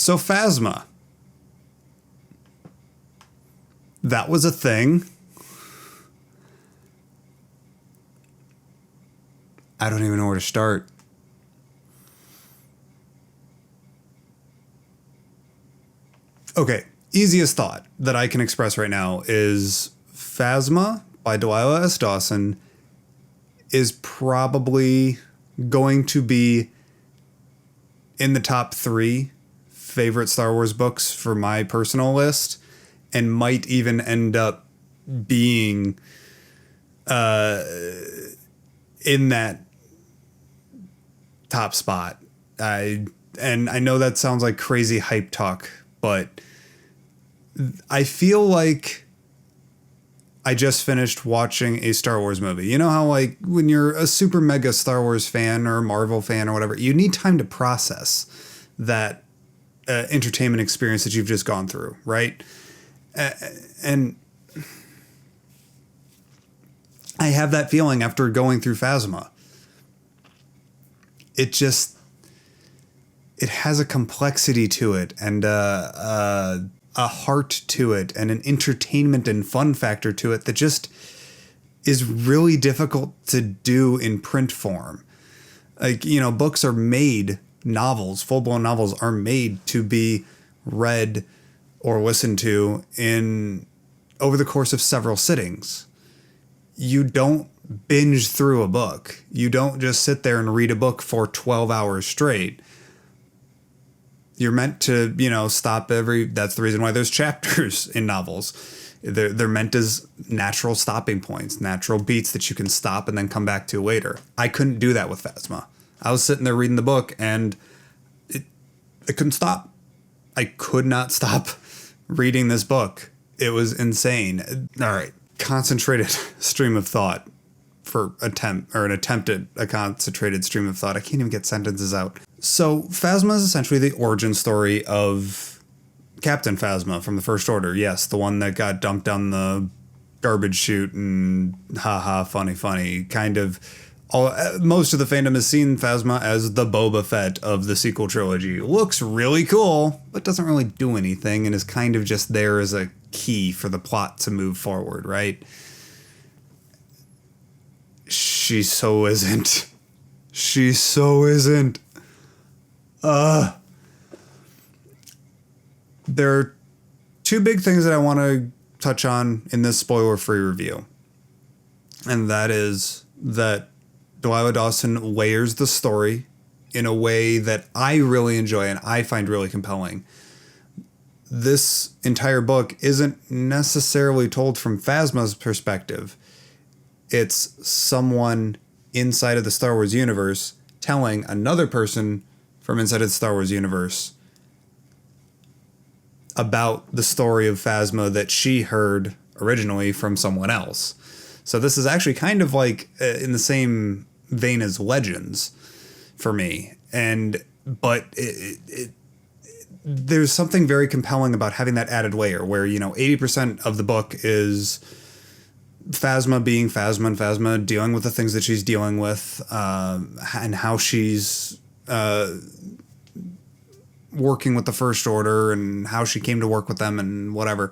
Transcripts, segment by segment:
So Phasma. That was a thing. I don't even know where to start. Okay, easiest thought that I can express right now is Phasma by Delilah S. Dawson is probably going to be in the top 3 favorite Star Wars books for my personal list, and might even end up being in that top spot. And I know that sounds like crazy hype talk, but I feel like I just finished watching a Star Wars movie. You know how, like, when you're a super mega Star Wars fan or a Marvel fan or whatever, you need time to process that entertainment experience that you've just gone through, right? And I have that feeling after going through Phasma. It has a complexity to it, and a heart to it, and an entertainment and fun factor to it that just is really difficult to do in print form. Like, you know, books are made, novels, full-blown novels are made to be read or listened to over the course of several sittings. You don't binge through a book. You don't just sit there and read a book for 12 hours straight. You're meant to, you know, stop that's the reason why there's chapters in novels. They're meant as natural stopping points, natural beats that you can stop and then come back to later. I couldn't do that with Phasma. I was sitting there reading the book and I couldn't stop. I could not stop reading this book. It was insane. All right. Concentrated stream of thought an attempt at a concentrated stream of thought. I can't even get sentences out. So Phasma is essentially the origin story of Captain Phasma from the First Order. Yes, the one that got dumped down the garbage chute and haha, funny, kind of. Most of the fandom has seen Phasma as the Boba Fett of the sequel trilogy. Looks really cool, but doesn't really do anything and is kind of just there as a key for the plot to move forward, right? She so isn't. She so isn't. There are 2 big things that I want to touch on in this spoiler-free review. And that is that Delilah Dawson layers the story in a way that I really enjoy and I find really compelling. This entire book isn't necessarily told from Phasma's perspective. It's someone inside of the Star Wars universe telling another person from inside of the Star Wars universe about the story of Phasma that she heard originally from someone else. So this is actually kind of like in the same vein as Legends for me. But there's something very compelling about having that added layer where, you know, 80% of the book is Phasma being Phasma and Phasma dealing with the things that she's dealing with, and how she's working with the First Order and how she came to work with them and whatever.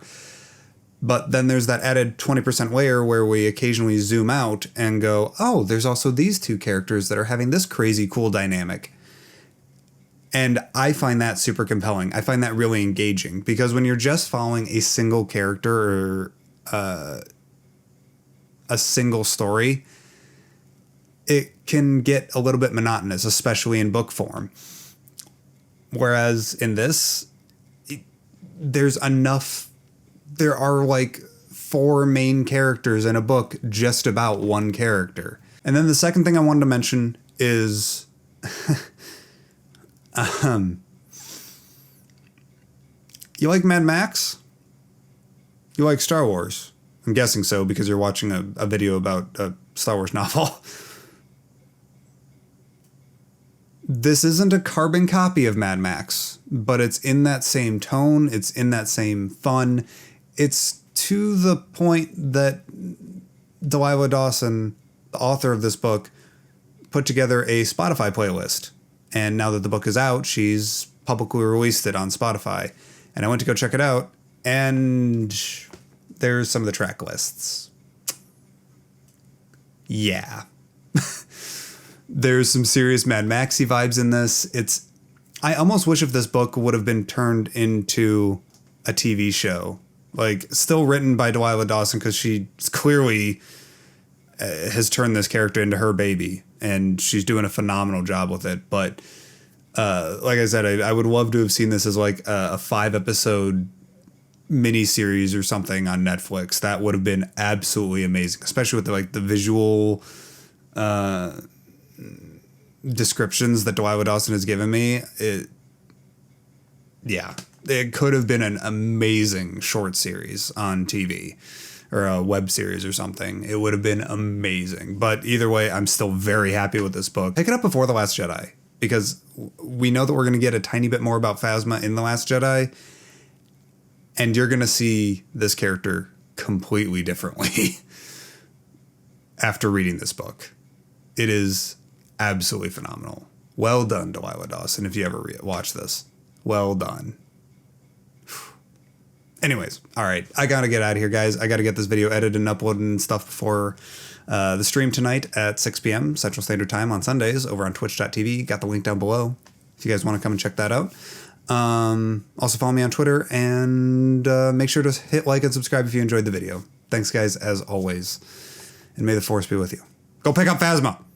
But then there's that added 20% layer where we occasionally zoom out and go, oh, there's also these 2 characters that are having this crazy cool dynamic. And I find that super compelling. I find that really engaging because when you're just following a single character or a single story, it can get a little bit monotonous, especially in book form. Whereas in this, there are like 4 main characters in a book just about one character. And then the second thing I wanted to mention is you like Mad Max? You like Star Wars? I'm guessing so because you're watching a video about a Star Wars novel. This isn't a carbon copy of Mad Max, but it's in that same tone. It's in that same fun. It's to the point that Delilah Dawson, the author of this book, put together a Spotify playlist. And now that the book is out, she's publicly released it on Spotify. And I went to go check it out, and there's some of the track lists. Yeah. There's some serious Mad Maxy vibes in this. I almost wish if this book would have been turned into a TV show. Like, still written by Delilah Dawson, because she clearly has turned this character into her baby, and she's doing a phenomenal job with it. But like I said, I would love to have seen this as like a 5-episode miniseries or something on Netflix. That would have been absolutely amazing, especially with the visual descriptions that Delilah Dawson has given me. It could have been an amazing short series on TV or a web series or something. It would have been amazing. But either way, I'm still very happy with this book. Pick it up before The Last Jedi, because we know that we're going to get a tiny bit more about Phasma in The Last Jedi, and you're going to see this character completely differently after reading this book. It is absolutely phenomenal. Well done, Delilah Dawson, if you ever watch this. Well done. Anyways, all right, I got to get out of here, guys. I got to get this video edited and uploaded and stuff before the stream tonight at 6 p.m. Central Standard Time on Sundays over on twitch.tv. Got the link down below if you guys want to come and check that out. Also follow me on Twitter, and make sure to hit like and subscribe if you enjoyed the video. Thanks, guys, as always. And may the Force be with you. Go pick up Phasma!